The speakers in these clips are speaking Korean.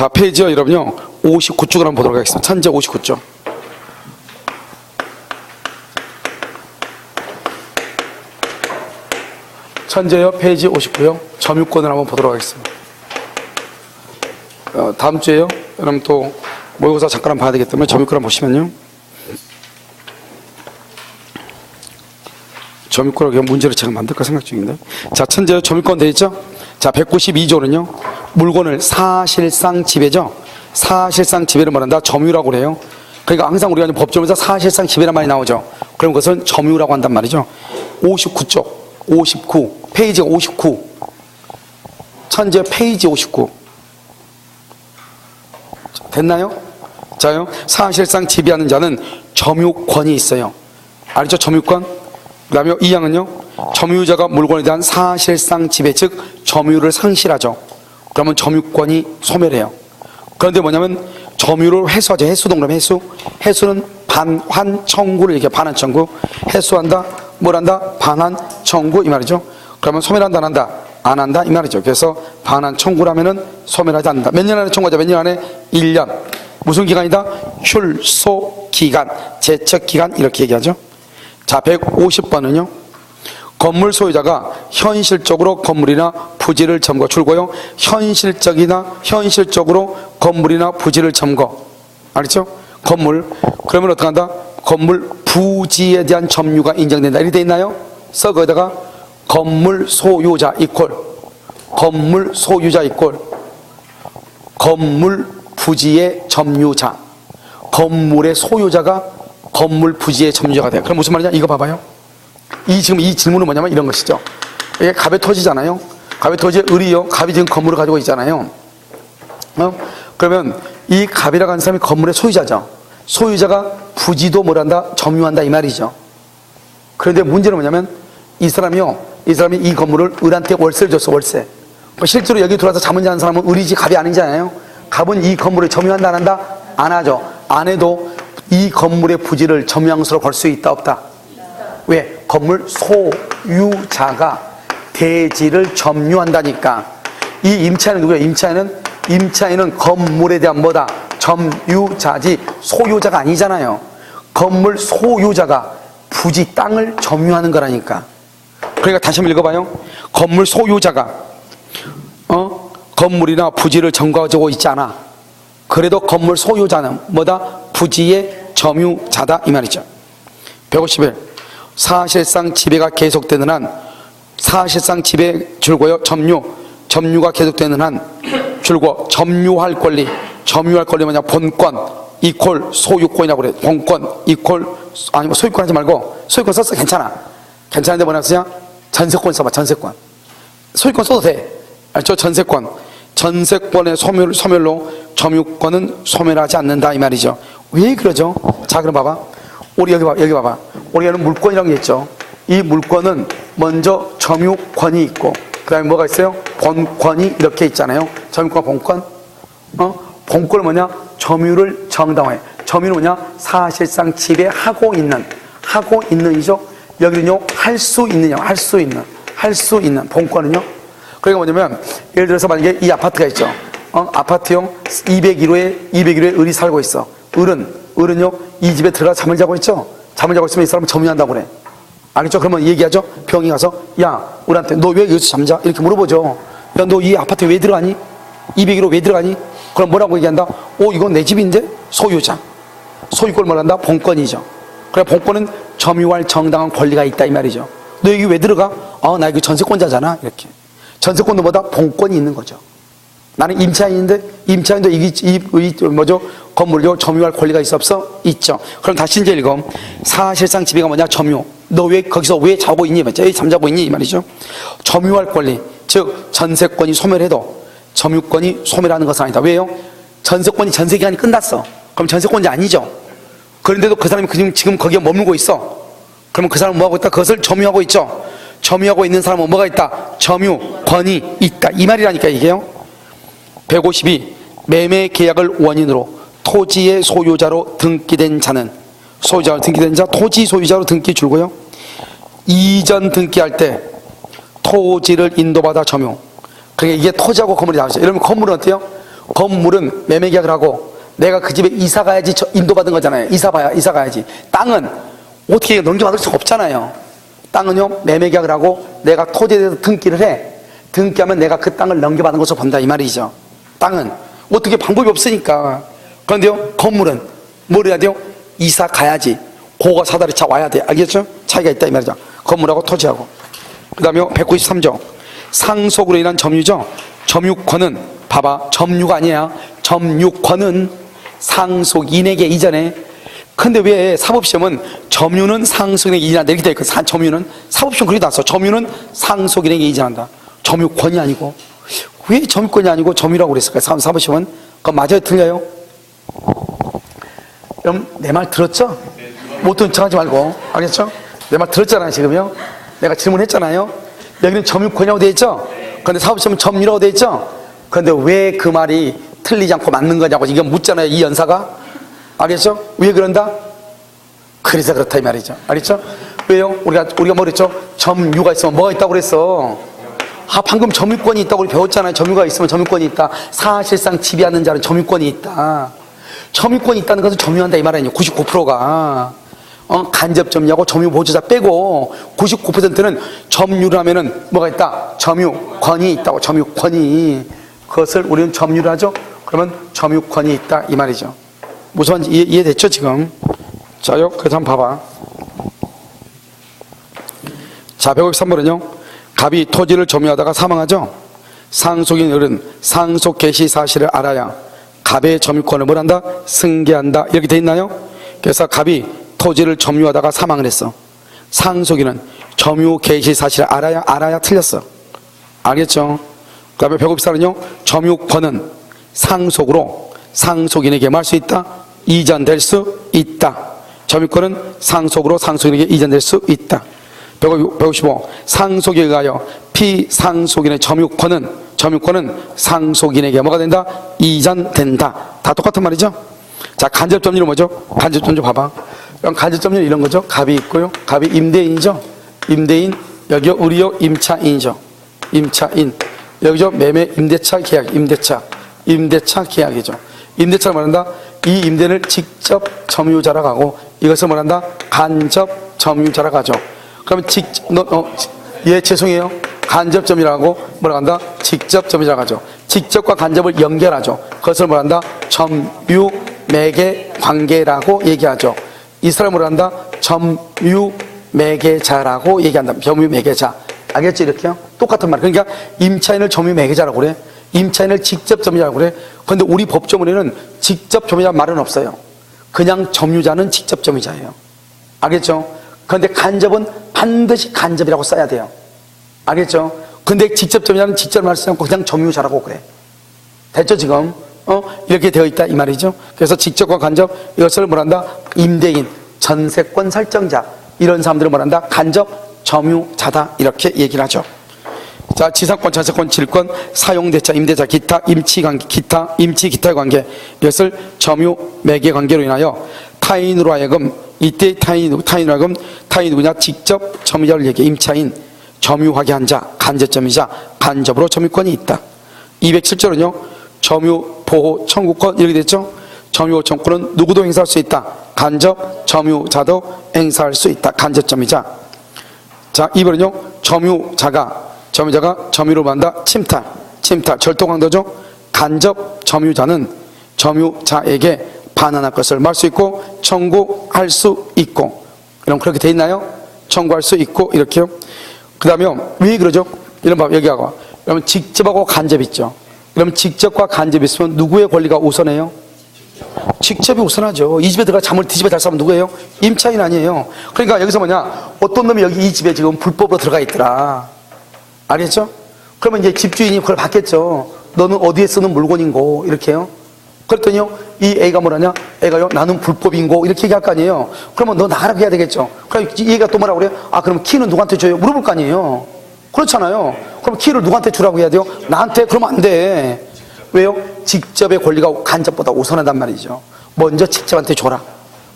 자, 페이지요, 여러분요. 59쪽을 한번 보도록 하겠습니다. 천재 59쪽. 천재요, 페이지 59요. 점유권을 한번 보도록 하겠습니다. 다음 주에요. 여러분 또 모의고사 잠깐 봐야 되기 때문에 점유권 한번 보시면요. 점유권을 그냥 문제를 제가 만들까 생각 중인데. 자, 천재요, 점유권 돼 있죠? 자, 192조는요. 물건을 사실상 지배죠. 사실상 지배를 말한다. 점유라고 그래요. 그러니까 항상 우리가 법조문에서 사실상 지배란 말이 나오죠. 그럼 그것은 점유라고 한단 말이죠. 59쪽, 59, 페이지가 59. 천재 페이지 59. 됐나요? 자요. 사실상 지배하는 자는 점유권이 있어요. 알죠? 점유권? 그 다음에 이 항은요. 점유자가 물건에 대한 사실상 지배, 즉 점유를 상실하죠. 그러면 점유권이 소멸해요. 그런데 뭐냐면 점유를 회수하죠. 회수동그라미 회수. 회수는 반환 청구를 얘기해요. 반환 청구. 회수한다. 뭘 한다? 반환 청구 이 말이죠. 그러면 소멸한다 안 한다? 안 한다 이 말이죠. 그래서 반환 청구라면은 소멸하지 않는다. 몇 년 안에 청구하자? 몇 년 안에? 1년. 무슨 기간이다? 출소 기간, 제척 기간 이렇게 얘기하죠. 자, 150번은요. 건물 소유자가 현실적으로 건물이나 부지를 점거. 줄고요. 현실적으로 건물이나 부지를 점거. 알겠죠? 건물. 그러면 어떻게 한다? 건물 부지에 대한 점유가 인정된다. 이렇게 돼 있나요? 써 거기다가 건물 소유자 이퀄 건물 소유자 이퀄 건물 부지의 점유자. 건물의 소유자가 건물 부지의 점유자가 돼요. 그럼 무슨 말이냐? 이거 봐봐요. 지금 이 질문은 뭐냐면 이런 것이죠. 이게 갑의 토지잖아요. 갑의 토지의 을이요. 갑이 지금 건물을 가지고 있잖아요. 그러면 이 갑이라고 하는 사람이 건물의 소유자죠. 소유자가 부지도 뭘한다? 점유한다 이 말이죠. 그런데 문제는 뭐냐면 이 사람이 이 건물을 을한테 월세를 줬어. 월세. 실제로 여기 들어와서 잠을 자는 사람은 을이지 갑이 아니잖아요. 갑은 이 건물을 점유한다 안 한다? 안 하죠. 안 해도 이 건물의 부지를 점유항수로 걸 수 있다 없다? 왜? 건물 소유자가 대지를 점유한다니까. 이 임차인은 누구예요? 임차인은 건물에 대한 뭐다? 점유자지 소유자가 아니잖아요. 건물 소유자가 부지 땅을 점유하는 거라니까. 그러니까 다시 한번 읽어봐요. 건물 소유자가 건물이나 부지를 점거하고 있지 않아. 그래도 건물 소유자는 뭐다? 부지의 점유자다 이 말이죠. 151. 사실상 지배가 계속되는 한, 사실상 지배 줄고요. 점유가 계속되는 한 줄고 점유할 권리 뭐냐? 본권 이퀄 소유권이라고 그래. 본권 이퀄 아니 뭐 소유권 하지 말고 소유권 썼어. 괜찮은데 뭐냐 쓰냐? 전세권 써봐. 전세권. 소유권 써도 돼. 알죠? 전세권의 소멸로 점유권은 소멸하지 않는다 이 말이죠. 왜 그러죠? 자, 그럼 봐봐. 우리 여기 봐봐. 우리는 물권이라는 게 있죠. 이 물권은 먼저 점유권이 있고 그 다음에 뭐가 있어요? 본권이 이렇게 있잖아요. 점유권, 본권. 본권은 뭐냐? 점유를 정당화해. 점유는 뭐냐? 사실상 지배하고 있는이죠. 여기는요, 할 수 있는 본권은요. 그러니까 뭐냐면 예를 들어서 만약에 이 아파트가 있죠. 아파트형 201호에 을이 살고 있어. 을은요 이 집에 들어가 잠을 자고 있죠. 잠을 자고 있으면 이 사람은 점유한다고 그래. 알겠죠? 그러면 얘기하죠. 병이 가서 야 을한테 너 왜 여기서 잠자? 이렇게 물어보죠. 야 너 이 아파트에 왜 들어가니? 201호 왜 들어가니? 그럼 뭐라고 얘기한다? 이건 내 집인데? 소유자. 소유권을 말한다? 본권이죠. 그래 본권은 점유할 정당한 권리가 있다 이 말이죠. 너 여기 왜 들어가? 나 여기 전세권자잖아. 이렇게. 전세권도 뭐다? 본권이 있는 거죠. 나는 임차인인데 임차인도 건물요 점유할 권리가 있어 없어? 있죠. 그럼 다시 이제 읽어. 사실상 지배가 뭐냐? 점유. 너 왜 거기서 왜 자고 있니? 왜 잠자고 있니? 이 말이죠. 점유할 권리, 즉 전세권이 소멸해도 점유권이 소멸하는 것은 아니다. 왜요? 전세권이 전세 기간이 끝났어. 그럼 전세권자 아니죠. 그런데도 그 사람이 지금 거기에 머물고 있어. 그러면 그 사람은 뭐하고 있다? 그것을 점유하고 있죠. 점유하고 있는 사람은 뭐가 있다? 점유권이 있다. 이 말이라니까 이게요. 152. 매매 계약을 원인으로 토지의 소유자로 등기된 자는 토지 소유자로 등기 줄고요. 이전 등기할 때 토지를 인도받아 점유. 그러니까 이게 토지하고 건물이 나오죠. 이러면 건물은 어때요? 건물은 매매 계약을 하고 내가 그 집에 이사 가야지 인도받은 거잖아요. 이사 가야지. 땅은 어떻게 넘겨받을 수가 없잖아요. 땅은요, 매매 계약을 하고 내가 토지에 대해서 등기를 해. 등기하면 내가 그 땅을 넘겨받은 것으로 본다 이 말이죠. 땅은 어떻게 방법이 없으니까. 그런데요, 건물은 뭘 해야 돼요? 이사 가야지. 고가 사다리 차 와야 돼. 알겠죠? 차이가 있다 이 말이죠. 건물하고 토지하고. 그 다음에 193조 상속으로 인한 점유죠. 점유권은 봐봐, 점유가 아니야. 점유권은 상속인에게 이전해. 근데 왜 사법시험은 점유는 상속인에게 이전한다 이렇게 돼 있거든. 점유는 사법시험 그렇게 나왔어. 점유는 상속인에게 이전한다. 점유권이 아니고. 왜 점유권이 아니고 점유라고 그랬을까요? 사법시험은. 그건 맞아요, 틀려요? 여러분 내 말 들었죠? 못 듣는 척하지 말고. 알겠죠? 내 말 들었잖아요 지금요. 내가 질문했잖아요. 여기는 점유권이라고 돼 있죠? 그런데 사법시험은 점유라고 돼 있죠? 그런데 왜 그 말이 틀리지 않고 맞는 거냐고 이거 묻잖아요 이 연사가. 알겠죠? 왜 그런다? 그래서 그렇다 이 말이죠. 알겠죠? 왜요? 우리가 뭐 그랬죠? 점유가 있으면 뭐가 있다고 그랬어? 방금 점유권이 있다고 우리 배웠잖아요. 점유가 있으면 점유권이 있다. 사실상 지배하는 자는 점유권이 있다. 점유권이 있다는 것은 점유한다 이 말 아니에요. 99%가 간접 점유하고 점유 보조자 빼고 99%는 점유를 하면은 뭐가 있다? 점유권이 있다고. 점유권이. 그것을 우리는 점유를 하죠. 그러면 점유권이 있다 이 말이죠. 무슨 말인지 이해됐죠 지금? 자요, 그래서 한번 봐봐. 자, 153번은요. 갑이 토지를 점유하다가 사망하죠. 상속인 어른 상속 개시 사실을 알아야 갑의 점유권을 뭘 한다? 승계한다. 이렇게 돼 있나요? 그래서 갑이 토지를 점유하다가 사망을 했어. 상속인은 점유 개시 사실을 알아야 틀렸어. 알겠죠? 그 다음에 154는요. 점유권은 상속으로 상속인에게 뭐 할 수 있다? 이전될 수 있다. 점유권은 상속으로 상속인에게 이전될 수 있다. 155. 상속에 의하여 피상속인의 점유권은 상속인에게 뭐가 된다? 이전된다. 다 똑같은 말이죠? 자, 간접점유는 뭐죠? 간접점유 봐봐. 간접점유는 이런 거죠. 갑이 있고요. 갑이 임대인이죠. 임대인, 여기요 의리요 임차인이죠. 임차인. 여기죠 매매 임대차 계약. 임대차 계약이죠. 임대차를 말한다. 이 임대를 직접 점유자라고 하고 이것을 말한다. 간접 점유자라고 하죠. 그러면 죄송해요. 간접 점유라고 뭐라고 한다? 직접 점유자라고 하죠. 직접과 간접을 연결하죠. 그것을 뭐란다? 점유 매개 관계라고 얘기하죠. 이 사람을 뭐란다? 점유 매개자라고 얘기한다. 점유 매개자. 알겠죠? 이렇게요? 똑같은 말. 그러니까 임차인을 점유 매개자라고 그래. 임차인을 직접 점유자라고 그래. 그런데 우리 법조문에는 직접 점유자 말은 없어요. 그냥 점유자는 직접 점유자예요. 알겠죠? 그런데 간접은 반드시 간접이라고 써야 돼요. 알겠죠? 근데 직접 점유자는 직접 말 쓰지 않고 그냥 점유자라고 그래. 됐죠 지금? 이렇게 되어 있다 이 말이죠. 그래서 직접과 간접 이것을 뭐란다? 임대인, 전세권 설정자 이런 사람들을 뭐란다? 간접 점유자다 이렇게 얘기를 하죠. 자, 지상권, 전세권, 질권, 사용대차, 임대차, 기타, 임치관계, 기타의 관계 이것을 점유 매개 관계로 인하여 타인으로 하여금 이때 타인으로 하여금 타인 누구냐? 직접 점유자를 얘기해. 임차인, 점유하게 한 자, 간접 점유자, 간접으로 점유권이 있다. 207조는요. 점유 보호 청구권 이렇게 됐죠. 점유 보호 청구권은 누구도 행사할 수 있다. 간접 점유자도 행사할 수 있다. 간접 점유자. 자, 2번은요. 점유자가 점유로 만다 침탈 절도 강도죠. 간접 점유자는 점유자에게 반환할 것을 말할 수 있고 청구할 수 있고. 그럼 그렇게 돼 있나요? 청구할 수 있고 이렇게요. 그 다음에 왜 그러죠? 이런 봐 여기 하고. 그러면 직접하고 간접 있죠. 그러면 직접과 간접이 있으면 누구의 권리가 우선해요? 직접이 우선하죠. 이 집에 들어가 잠을 뒤집어 잘 사면 누구예요? 임차인 아니에요. 그러니까 여기서 뭐냐? 어떤 놈이 여기 이 집에 지금 불법으로 들어가 있더라. 알겠죠? 그러면 이제 집주인이 그걸 받겠죠. 너는 어디에 쓰는 물건인고 이렇게요. 그랬더니요 이 A가 뭐라냐? A가요 나는 불법인고 이렇게 얘기할 거 아니에요. 그러면 너 나가라고 해야 되겠죠. 그럼 이 A가 또 뭐라고 그래요? 그럼 키는 누구한테 줘요? 물어볼 거 아니에요. 그렇잖아요. 그럼 키를 누구한테 주라고 해야 돼요? 나한테? 그러면 안 돼. 왜요? 직접의 권리가 간접보다 우선하단 말이죠. 먼저 직접한테 줘라.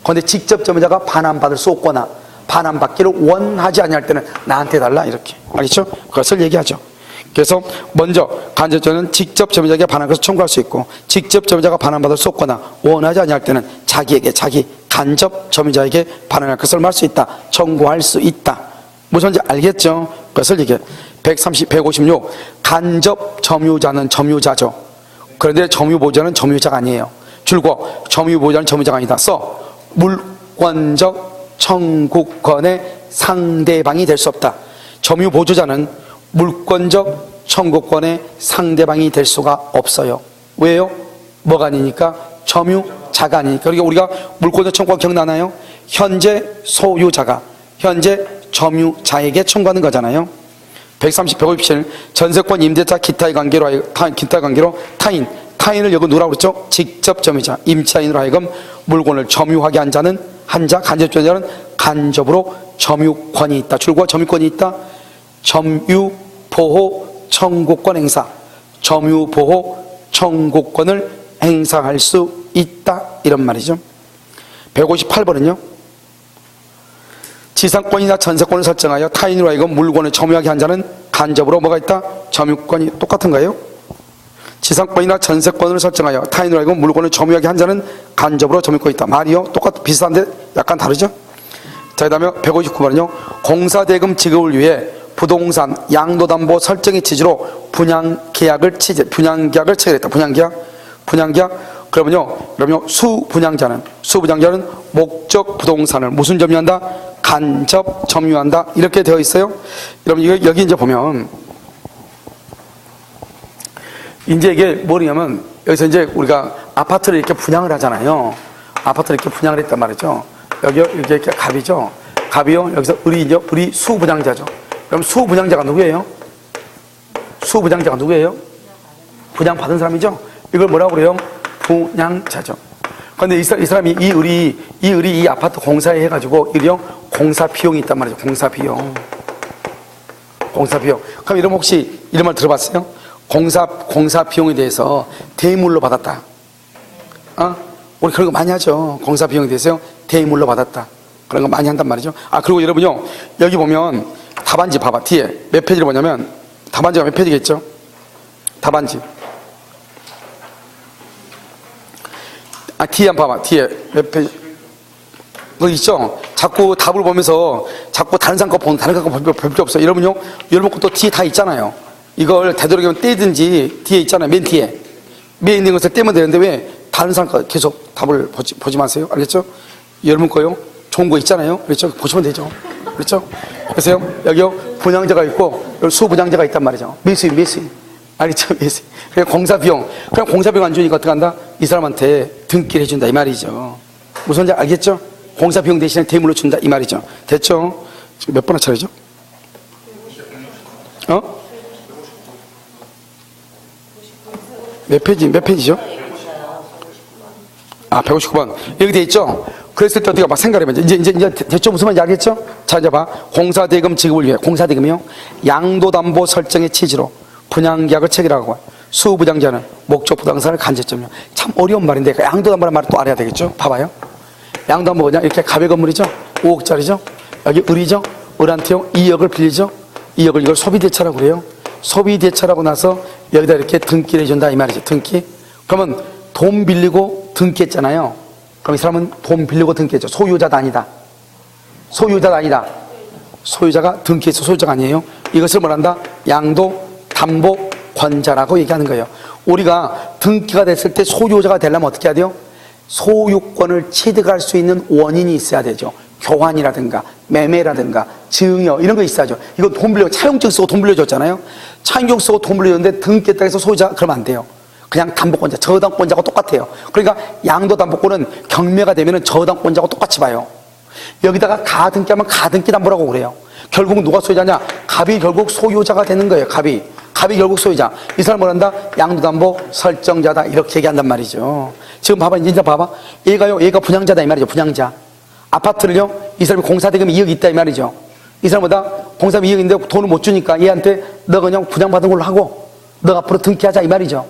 그런데 직접 점유자가 반환받을 수 없거나 반환받기를 원하지 아니할 때는 나한테 달라 이렇게. 알겠죠? 그것을 얘기하죠. 그래서 먼저 간접점유자는 직접 점유자에게 반환한 것을 청구할 수 있고, 직접 점유자가 반환받을 수 없거나 원하지 아니할 때는 자기 간접 점유자에게 반환할 것을 말 수 있다, 청구할 수 있다. 무슨 말인지 알겠죠? 그것을 이게 156 간접 점유자는 점유자죠. 그런데 점유보유자는 점유자가 아니에요. 줄거 점유보유자는 점유자가 아니다. 물권적 청구권의 상대방이 될 수 없다. 점유보유자는 물권적 청구권의 상대방이 될 수가 없어요. 왜요? 뭐가 아니니까? 점유자가 아니니까. 그러니까 우리가 물권적 청구권 기억나나요? 현재 소유자가 현재 점유자에게 청구하는 거잖아요. 130, 157 전세권 임대차 기타의 관계로 타인을 여기 누구라고 그랬죠? 직접 점유자 임차인으로 하여금 물건을 점유하게 한 자 간접 점유자는 간접으로 점유권이 있다. 줄과 점유권이 있다. 점유보호 청구권 행사, 점유보호 청구권을 행사할 수 있다, 이런 말이죠. 158번은요 지상권이나 전세권을 설정하여 타인으로 하여금 물건을 점유하게 한 자는 간접으로 뭐가 있다? 점유권이 똑같은가요? 지상권이나 전세권을 설정하여 타인으로 하여금 물건을 점유하게 한 자는 간접으로 점유권이 있다. 말이요 비슷한데 약간 다르죠? 자, 그 다음에 159번은요 공사대금 지급을 위해 부동산 양도담보 설정의 취지로 분양계약을 체결했다. 분양계약. 그러면요 수분양자는 목적 부동산을 무슨 점유한다? 간접 점유한다. 이렇게 되어 있어요. 여러분 여기 이제 보면 이제 이게 뭐냐면 여기서 이제 우리가 아파트를 이렇게 분양을 하잖아요. 아파트를 이렇게 분양을 했단 말이죠. 여기 이렇게 갑이죠. 갑이요. 여기서 을이 수분양자죠. 그럼 수분양자가 누구예요? 수분양자가 누구예요? 분양받은 사람이죠. 이걸 뭐라고 그래요? 분양자죠. 그런데 이 사람이 이 을이 이 아파트 공사에 해가지고 이리요 공사 비용이 있단 말이죠. 공사 비용. 그럼 이런 혹시 이런 말 들어봤어요? 공사 비용에 대해서 대물로 받았다. 우리 그런 거 많이 하죠. 공사 비용에 대해서 대물로 받았다. 그런 거 많이 한단 말이죠. 그리고 여러분요 여기 보면 답안지 봐봐. 뒤에 몇 페이지를 보냐면 답안지가 몇 페이지겠죠? 답안지. 뒤에 한번 봐봐. 뒤에 몇 페이지. 거 있죠? 자꾸 답을 보면서 자꾸 다른 사람 거 보는 다른 사람 거 볼 필요 없어요. 여러분 것도 뒤에 다 있잖아요. 이걸 되도록이면 떼든지 뒤에 있잖아요. 맨 뒤에. 맨 있는 것을 떼면 되는데 왜 다른 사람 거 계속 답을 보지 마세요. 알겠죠? 여러분 거요. 좋은 거 있잖아요. 그렇죠? 보시면 되죠. 그렇죠? 그래서요. 여기요. 분양자가 있고 여기 수분양자가 있단 말이죠. 매수인. 알겠죠? 매수인. 그냥 공사비용. 그냥 공사비용 안 주니까 어떻게 한다? 이 사람한테 등기를 해준다 이 말이죠. 무슨 말인지 알겠죠? 공사비용 대신에 대물로 준다 이 말이죠. 됐죠? 지금 몇 번째 차례죠? 몇 페이지죠? 159번. 여기 돼 있죠? 그랬을 때 어떻게 막 생각해보면 이제 대충 무슨 말인지 알겠죠? 자, 이제 봐. 공사대금 지급을 위해 공사대금이요. 양도담보 설정의 취지로 분양계약을 체결하고 수분양자는 목적 부동산을 간접점유. 참 어려운 말인데 양도담보라는 말을 또 알아야 되겠죠? 봐봐요. 양도담보 뭐냐? 이렇게 갑의 건물이죠? 5억짜리죠? 여기 을이죠? 을한테요 2억을 빌리죠? 2억을 이걸 소비대차라고 그래요. 소비대차라고 나서 여기다 이렇게 등기를 해준다 이 말이죠. 등기. 그러면 돈 빌리고 등기했잖아요. 그럼 이 사람은 돈 빌리고 등기했죠. 소유자가 아니다. 소유자가 등기했어. 소유자가 아니에요. 이것을 뭐란다? 양도담보권자라고 얘기하는 거예요. 우리가 등기가 됐을 때 소유자가 되려면 어떻게 해야 돼요? 소유권을 취득할 수 있는 원인이 있어야 되죠. 교환이라든가 매매라든가 증여 이런 거 있어야죠. 이거 돈 빌려 차용증 쓰고 돈 빌려줬잖아요. 차용증 쓰고 돈 빌려줬는데 등기했다 해서 소유자 그러면 안 돼요. 그냥 담보권자, 저당권자하고 똑같아요. 그러니까 양도담보권은 경매가 되면 저당권자하고 똑같이 봐요. 여기다가 가등기하면 가등기담보라고 그래요. 결국 누가 소유자냐? 갑이 결국 소유자가 되는 거예요. 갑이 결국 소유자. 이 사람 뭐란다? 양도담보 설정자다 이렇게 얘기한단 말이죠. 지금 봐봐. 이제 봐봐. 얘가 분양자다 이 말이죠. 분양자. 아파트를요 이 사람이 공사대금이 2억 있다 이 말이죠. 이 사람보다 공사비 2억인데 돈을 못 주니까 얘한테 너 그냥 분양받은 걸로 하고 너 앞으로 등기하자 이 말이죠.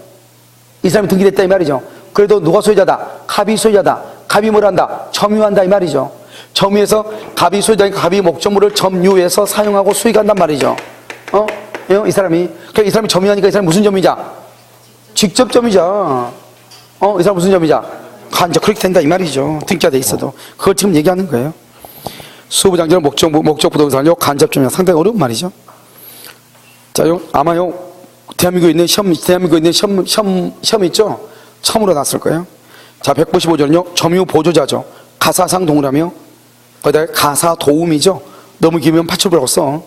이 사람이 등기됐다 이 말이죠. 그래도 누가 소유자다? 갑이 소유자다. 갑이 뭘 한다? 점유한다 이 말이죠. 점유해서 갑이 소유자니까 갑이 목적물을 점유해서 사용하고 수익한단 말이죠. 이 사람이. 그러니까 이 사람이 점유하니까 이 사람이 무슨 점유자? 직접 점유자. 이 사람 무슨 점유자? 간접. 그렇게 된다 이 말이죠. 등기화돼 있어도. 그걸 지금 얘기하는 거예요. 수부장제는 목적 부동산요 간접 점유자. 상당히 어려운 말이죠. 자요, 아마요, 대한민국에 있는 시험 있죠? 처음으로 났을 거예요. 자, 195조는요, 점유 보조자죠. 가사상 동일하며, 거기다가 가사 도움이죠. 너무 길면 파출부라고 써.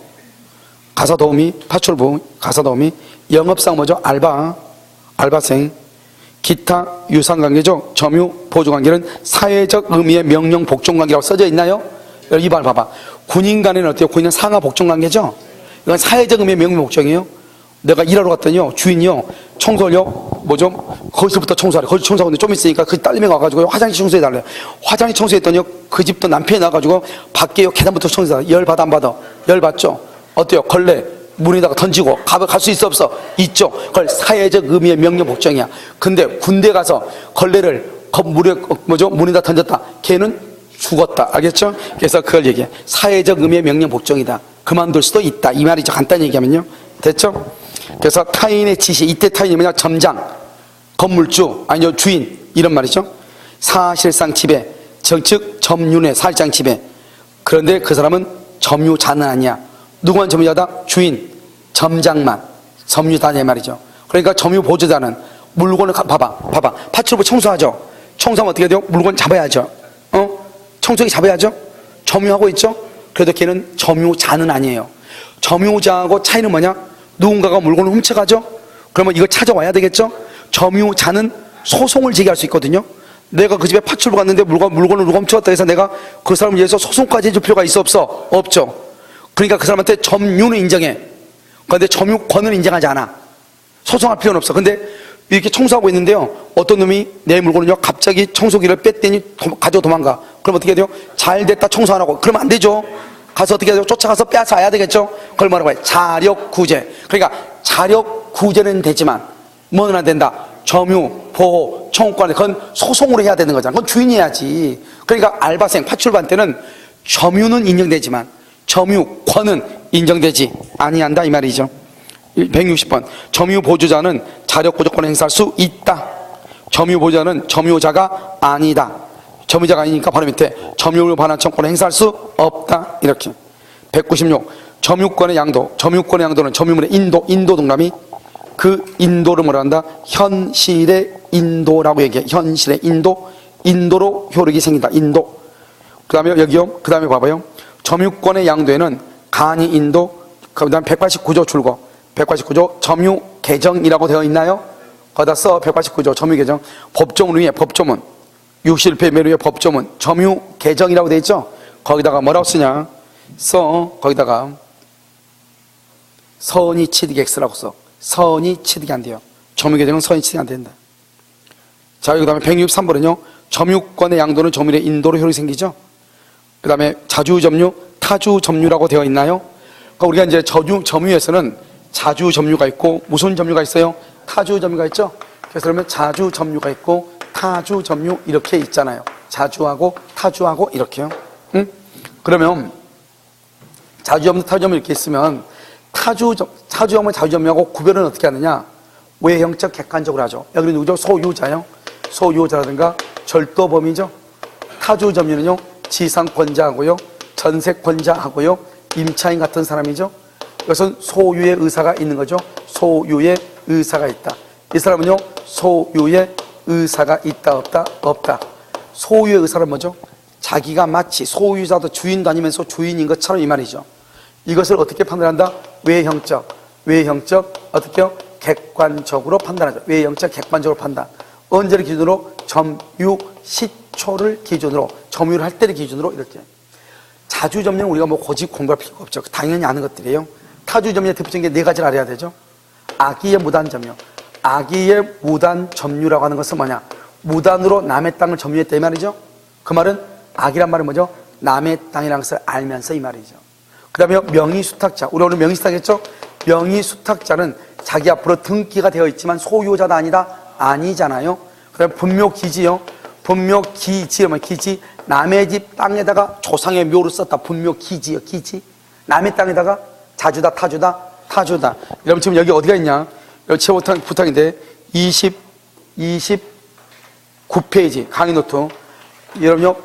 가사 도우미, 파출부, 가사 도우미, 영업상 뭐죠? 알바생, 기타 유상관계죠. 점유 보조관계는 사회적 의미의 명령 복종관계라고 써져 있나요? 이 말 봐봐. 군인 간에는 어때요? 군인은 상하 복종관계죠. 이건 사회적 의미의 명령 복종이에요. 내가 일하러 갔더니요, 주인이요, 청소를요, 뭐죠? 거실부터 청소하래. 거실 청소하고 좀 있으니까 그 딸내미 와가지고 화장실 청소해달래. 화장실 청소했더니요, 그 집도 남편이 나가지고 밖에요, 계단부터 청소해달래. 열 받아, 안 받아? 열 받죠? 어때요? 걸레 문에다가 던지고 갈 수 있어 없어? 있죠. 그걸 사회적 의미의 명령 복종이야. 근데 군대 가서 걸레를 물에 문에다 던졌다. 걔는 죽었다. 알겠죠? 그래서 그걸 얘기해. 사회적 의미의 명령 복종이다. 그만둘 수도 있다. 이 말이죠. 간단히 얘기하면요. 됐죠? 그래서 타인의 지시, 이때 타인이 뭐냐? 점장, 건물주, 아니요 주인, 이런 말이죠. 사실상 지배, 즉 점유의 사실상 지배. 그런데 그 사람은 점유자는 아니야. 누구만 점유자다? 주인, 점장만 점유자냐 말이죠. 그러니까 점유 보조자는 물건을 봐봐. 파출부 청소하죠. 청소하면 어떻게 돼요? 물건 잡아야죠. 청소기 잡아야죠. 점유하고 있죠. 그래도 걔는 점유자는 아니에요. 점유자하고 차이는 뭐냐? 누군가가 물건을 훔쳐가죠. 그러면 이걸 찾아와야 되겠죠. 점유자는 소송을 제기할 수 있거든요. 내가 그 집에 파출부 갔는데 물건을 누가 훔쳐갔다 해서 내가 그 사람을 위해서 소송까지 해줄 필요가 있어 없어? 없죠. 그러니까 그 사람한테 점유는 인정해. 그런데 점유권은 인정하지 않아. 소송할 필요는 없어. 근데 이렇게 청소하고 있는데요, 어떤 놈이 내 물건을요 갑자기 청소기를 뺐더니 가지고 도망가. 그럼 어떻게 돼요? 잘 됐다, 청소 안 하고. 그러면 안 되죠. 가서 어떻게 해야 되죠? 쫓아가서 뺏어와야 되겠죠. 그걸 뭐라고 해? 자력구제. 그러니까 자력구제는 되지만 뭐는 안 된다? 점유, 보호, 청구권, 그건 소송으로 해야 되는 거잖아. 그건 주인이 해야지. 그러니까 알바생, 파출부한테는 점유는 인정되지만 점유권은 인정되지 아니한다 이 말이죠. 160번. 점유보조자는 자력구조권을 행사할 수 있다. 점유보조자는 점유자가 아니다. 점유자가 아니니까 바로 밑에 점유를 반환 청구권을 행사할 수 없다. 이렇게. 196. 점유권의 양도는 점유물의 인도 동남이 그 인도를 뭐라 한다? 현실의 인도라고 얘기해. 현실의 인도로 효력이 생긴다. 인도. 그 다음에 여기요. 그 다음에 봐봐요. 점유권의 양도에는 간이 인도, 그 다음 189조 출거. 189조 점유 개정이라고 되어 있나요? 거기다 써. 189조 점유 개정. 법조문 위에 법조문. 61회 메뉴의 법조문. 점유 개정이라고 되어 있죠? 거기다가 뭐라고 쓰냐? 거기다가 선의 취득 X라고 써. 선의 취득이 안 돼요. 점유 개정은 선의 취득이 안 된다. 자, 그 다음에 163번은요. 점유권의 양도는 점유의 인도로 효력이 생기죠? 그 다음에 자주점유, 타주점유라고 되어 있나요? 그러니까 우리가 이제 점유에서는 자주점유가 있고 무슨 점유가 있어요? 타주점유가 있죠? 그래서 그러면 자주점유가 있고 타주점유 이렇게 있잖아요. 자주하고 타주하고 이렇게요. 응? 그러면 자주점유, 타주점유 이렇게 있으면 타주점유, 자주점유하고 구별은 어떻게 하느냐? 외형적 객관적으로 하죠. 여기는 누구죠? 소유자요. 소유자라든가 절도범이죠. 타주점유는요, 지상권자하고요, 전세권자하고요, 임차인 같은 사람이죠. 이것은 소유의 의사가 있는 거죠. 소유의 의사가 있다. 이 사람은요, 소유의 의사가 있다, 없다? 없다. 소유의 의사는 뭐죠? 자기가 마치 소유자도 주인도 아니면서 주인인 것처럼 이 말이죠. 이것을 어떻게 판단한다? 외형적, 어떻게요? 객관적으로 판단하죠. 외형적, 객관적으로 판단. 언제를 기준으로? 점유 시초를 기준으로, 점유를 할 때를 기준으로 이렇게. 자주점유는 우리가 뭐 고집 공부할 필요가 없죠. 당연히 아는 것들이에요. 타주점유의 대표적인 게 네 가지를 알아야 되죠. 악의의 무단점유. 악의의 무단점유라고 하는 것은 뭐냐? 무단으로 남의 땅을 점유했다 이 말이죠. 그 말은 악이란 말은 뭐죠? 남의 땅이라는 것을 알면서 이 말이죠. 그 다음에 명의수탁자. 우리 오늘 명의수탁했죠? 명의수탁자는 자기 앞으로 등기가 되어 있지만 소유자도 아니다? 아니잖아요. 그 다음에 분묘기지요. 분묘기지요. 기지. 남의 집 땅에다가 조상의 묘를 썼다. 분묘기지요. 기지. 남의 땅에다가 자주다, 타주다? 타주다. 여러분 지금 여기 어디가 있냐? 여기 최고 부탁인데 29페이지 강의 노트. 여러분요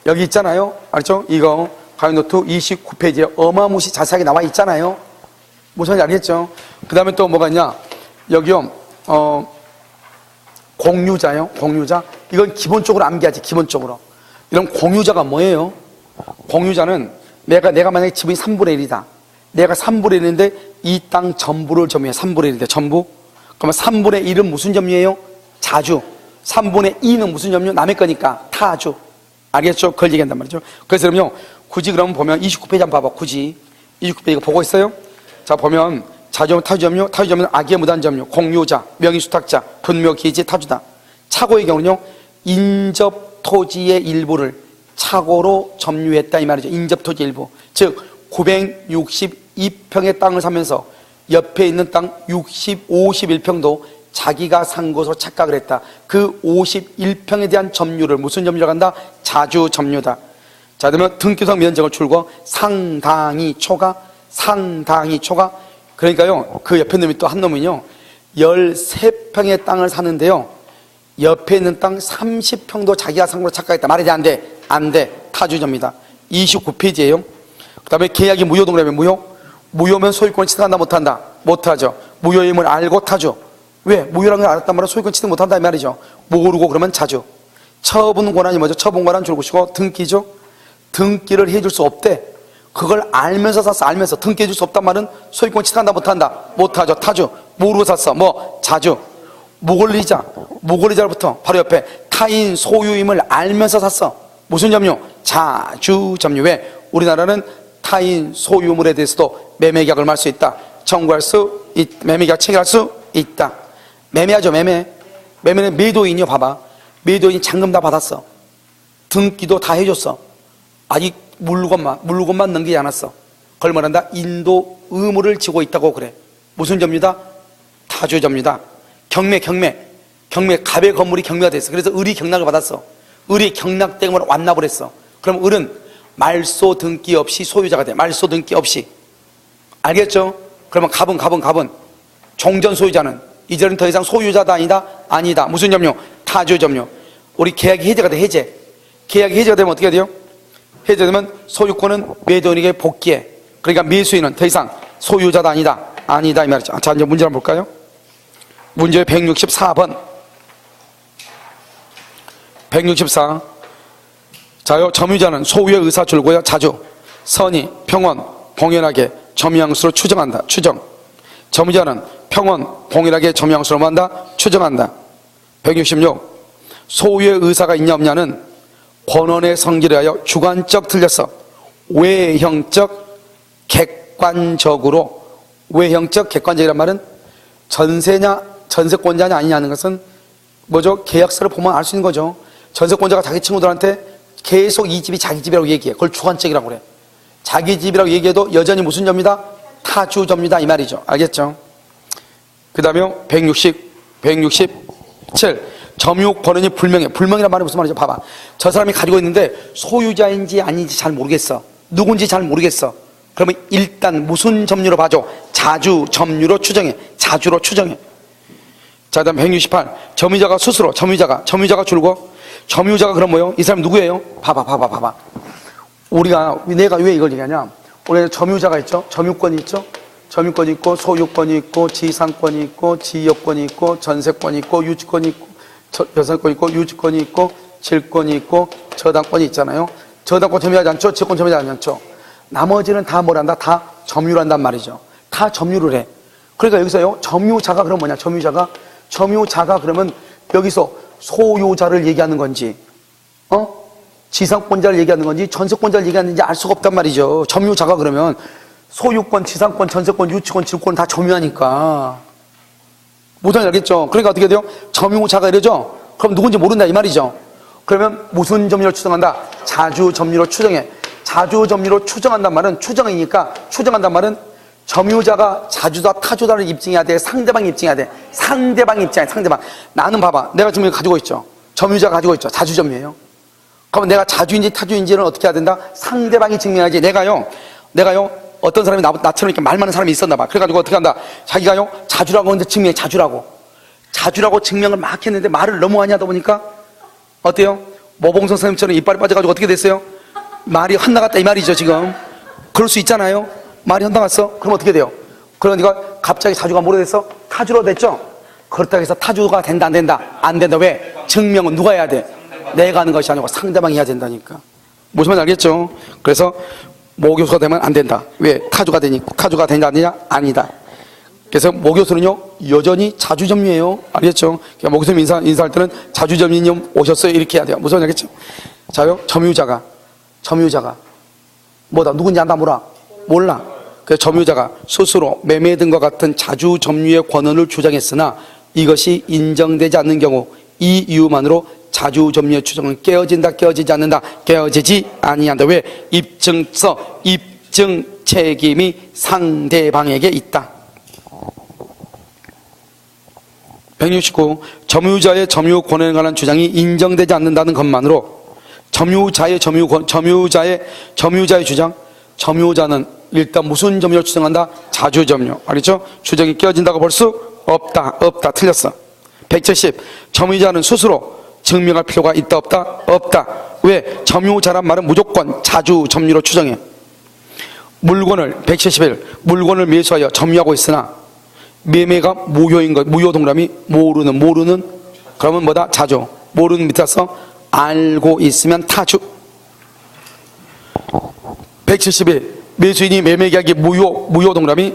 여기 있잖아요. 알죠? 이거 강의 노트 29페이지에 어마무시 자세하게 나와 있잖아요. 무슨 말인지 알겠죠? 그 다음에 또 뭐가 있냐? 여기요 공유자요. 공유자. 이건 기본적으로 암기하지. 기본적으로. 이런 공유자가 뭐예요? 공유자는 내가 만약에 지분이 3분의 1이다. 내가 3분의 1인데 이 땅 전부를 점유해. 3분의 1인데 전부. 그러면 3분의 1은 무슨 점유예요? 자주. 3분의 2는 무슨 점유? 남의 거니까 타주. 알겠죠? 그걸 얘기한단 말이죠. 그래서 그럼요 굳이 그러면 보면 29페이지 한번 봐봐. 굳이 29페이지 보고 있어요? 자 보면 자주 타주점유, 타주점유는 악의 무단 점유, 공유자, 명의수탁자, 분묘기지 타주다. 착오의 경우는요 인접 토지의 일부를 착오로 점유했다 이 말이죠. 인접 토지 일부. 즉 962평의 땅을 사면서 옆에 있는 땅 51평도 자기가 산 것으로 착각을 했다. 그 51평에 대한 점유를 무슨 점유라고 한다? 자주 점유다. 자 그러면 등기소송 면적을 줄고 상당히 초과 그러니까요 그 옆에 놈이 또 한 놈은요 13평의 땅을 사는데요 옆에 있는 땅 30평도 자기가 산 것으로 착각했다. 말이 돼? 안 돼? 안 돼. 타주점입니다. 29페이지예요. 그 다음에 계약이 무효동그라면 무효면 소유권을 취득한다 못한다? 못하죠. 무효임을 알고 타주. 왜? 무효라는 걸 알았단 말이야. 소유권 취득 못한다 이 말이죠. 모르고 그러면 자주. 처분 권한이 뭐죠? 처분 권한 줄것이고 등기죠. 등기를 해줄 수 없대. 그걸 알면서 샀어. 알면서 등기 해줄 수 없단 말은 소유권 취득한다 못한다? 못하죠. 타주. 모르고 샀어. 뭐? 자주. 목걸이자로부터 바로 옆에 타인 소유임을 알면서 샀어. 무슨 점유? 자주 점유. 왜? 우리나라는 타인 소유물에 대해서도 매매계약을 할 수 있다. 청구할 수 매매계약 체결할 수 있다. 매매하죠. 매매는 매도인이요. 봐봐. 매도인이 잔금 다 받았어. 등기도 다 해줬어. 아직 물건만 넘기지 않았어. 그걸 말한다. 인도 의무를 지고 있다고 그래. 무슨 점유다? 타주 점유다. 경매 갑의 건물이 경매가 됐어. 그래서 을이 경락을 받았어. 을이 경락 때문에 완납을 했어. 그럼 을은 말소 등기 없이 소유자가 돼. 말소 등기 없이. 알겠죠? 그러면 갑은 종전 소유자는 이제는 더 이상 소유자다 아니다? 아니다. 무슨 점유? 타주 점유. 우리 계약이 해제가 돼. 해제. 계약이 해제가 되면 어떻게 돼요? 해제되면 소유권은 매도인에게 복귀해. 그러니까 매수인은 더 이상 소유자다 아니다? 아니다 이 말이죠. 자 이제 문제 한번 볼까요? 문제 164번 164. 자요 점유자는 소유의 의사 줄고요 자주 선의, 평원, 공연하게 점유양수로 추정한다. 추정. 점유자는 평원, 공연하게 점유양수로 한다. 추정한다. 166. 소유의 의사가 있냐 없냐는 권원의 성질에 하여 주관적 틀렸어. 외형적 객관적으로. 외형적 객관적이란 말은 전세냐 전세권자냐 아니냐는 것은 뭐죠? 계약서를 보면 알 수 있는 거죠. 전세권자가 자기 친구들한테 계속 이 집이 자기 집이라고 얘기해. 그걸 주관적이라고 그래. 자기 집이라고 얘기해도 여전히 무슨 점이다? 타주점이다 이 말이죠. 알겠죠? 그 다음에 167. 점유 권한이 불명해. 불명이란 말이 무슨 말이죠? 봐봐. 저 사람이 가지고 있는데 소유자인지 아닌지 잘 모르겠어. 누군지 잘 모르겠어. 그러면 일단 무슨 점유로 봐줘? 자주 점유로 추정해. 자주로 추정해. 자, 다음 168. 점유자가 스스로, 점유자가 줄고, 점유자가 그럼 뭐예요? 이 사람 누구예요? 봐봐. 내가 왜 이걸 얘기하냐? 우리는 점유자가 있죠? 점유권이 있죠? 점유권이 있고, 소유권이 있고, 지상권이 있고, 지역권이 있고, 전세권이 있고, 유치권이 있고, 여성권이 있고, 유치권이 있고, 질권이 있고, 저당권이 있잖아요. 저당권 점유하지 않죠? 지역권 점유하지 않죠? 나머지는 다 뭘 한다? 다 점유를 한단 말이죠. 다 점유를 해. 그러니까 여기서요, 점유자가 그럼 뭐냐? 점유자가 그러면 여기서 소유자를 얘기하는 건지, 지상권자를 얘기하는 건지, 전세권자를 얘기하는지 알 수가 없단 말이죠. 점유자가 그러면 소유권, 지상권, 전세권, 유치권, 질권 다 점유하니까. 무슨 말인지 알겠죠? 그러니까 어떻게 돼요? 점유자가 이러죠? 그럼 누군지 모른다 이 말이죠. 그러면 무슨 점유로 추정한다? 자주 점유로 추정해. 자주 점유로 추정한단 말은 추정이니까 추정한단 말은 점유자가 자주다 타주다를 입증해야 돼. 상대방이 입증해야 돼. 상대방이 입증해. 상대방. 나는 봐봐. 내가 지금 가지고 있죠. 점유자가 가지고 있죠. 자주 점유예요. 그러면 내가 자주인지 타주인지는 어떻게 해야 된다? 상대방이 증명해야지. 내가요 어떤 사람이 나처럼 이렇게 말 많은 사람이 있었나 봐. 그래가지고 어떻게 한다? 자기가요, 자주라고 하는데 증명해, 자주라고 증명을 막 했는데 말을 너무 많이 하다 보니까 어때요? 모봉성 선생님처럼 이빨이 빠져가지고 어떻게 됐어요? 말이 헛나갔다 이 말이죠, 지금. 그럴 수 있잖아요. 말이 헛나갔어? 그럼 어떻게 돼요? 그러니까 갑자기 자주가 뭐로 됐어? 타주로 됐죠? 그렇다고 해서 타주가 된다, 안 된다? 안 된다. 왜? 증명은 누가 해야 돼? 내가 하는 것이 아니고 상대방이 해야 된다니까. 무슨 말인지 알겠죠? 그래서 모교수가 되면 안 된다. 왜? 타주가 되냐, 아니냐? 아니다. 그래서 모교수는요, 여전히 자주점유예요. 알겠죠? 그러니까 모교수님 인사할 때는 자주점유님 오셨어요. 이렇게 해야 돼요. 무슨 말인지 알겠죠? 자요, 점유자가 뭐다? 누군지 안다, 몰라. 그래서 점유자가 스스로 매매 등과 같은 자주점유의 권한을 주장했으나 이것이 인정되지 않는 경우 이 이유만으로 자주점유의 추정은 깨어진다, 깨어지지 않는다, 깨어지지 아니한다. 왜? 입증 책임이 상대방에게 있다. 169. 점유자의 점유 권한에 관한 주장이 인정되지 않는다는 것만으로 점유자의 주장, 점유자는 일단 무슨 점유를 주장한다? 자주점유. 알겠죠? 주장이 깨어진다고 볼 수 없다. 틀렸어. 170. 점유자는 스스로 증명할 필요가 있다, 없다. 왜? 점유자란 말은 무조건 자주점유로 추정해. 171. 물건을 매수하여 점유하고 있으나 매매가 무효인 것, 무효 동그라미 모르는 그러면 뭐다? 자주. 모르는 밑에 서 알고 있으면 타주. 171. 매수인이 매매 계약이 무효 동그라미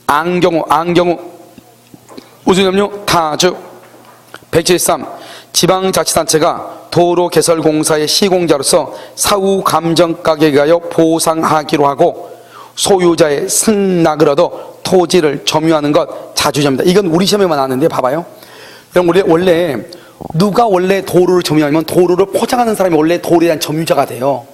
안경우 무슨 점유? 타주. 173. 지방자치단체가 도로개설공사의 시공자로서 사후 감정가격에 의하여 보상하기로 하고 소유자의 승낙을 얻어 토지를 점유하는 것 자주점유다. 이건 우리 시험에만 나왔는데 봐봐요. 그럼 원래 누가 원래 도로를 점유하면 도로를 포장하는 사람이 원래 도로에 대한 점유자가 돼요.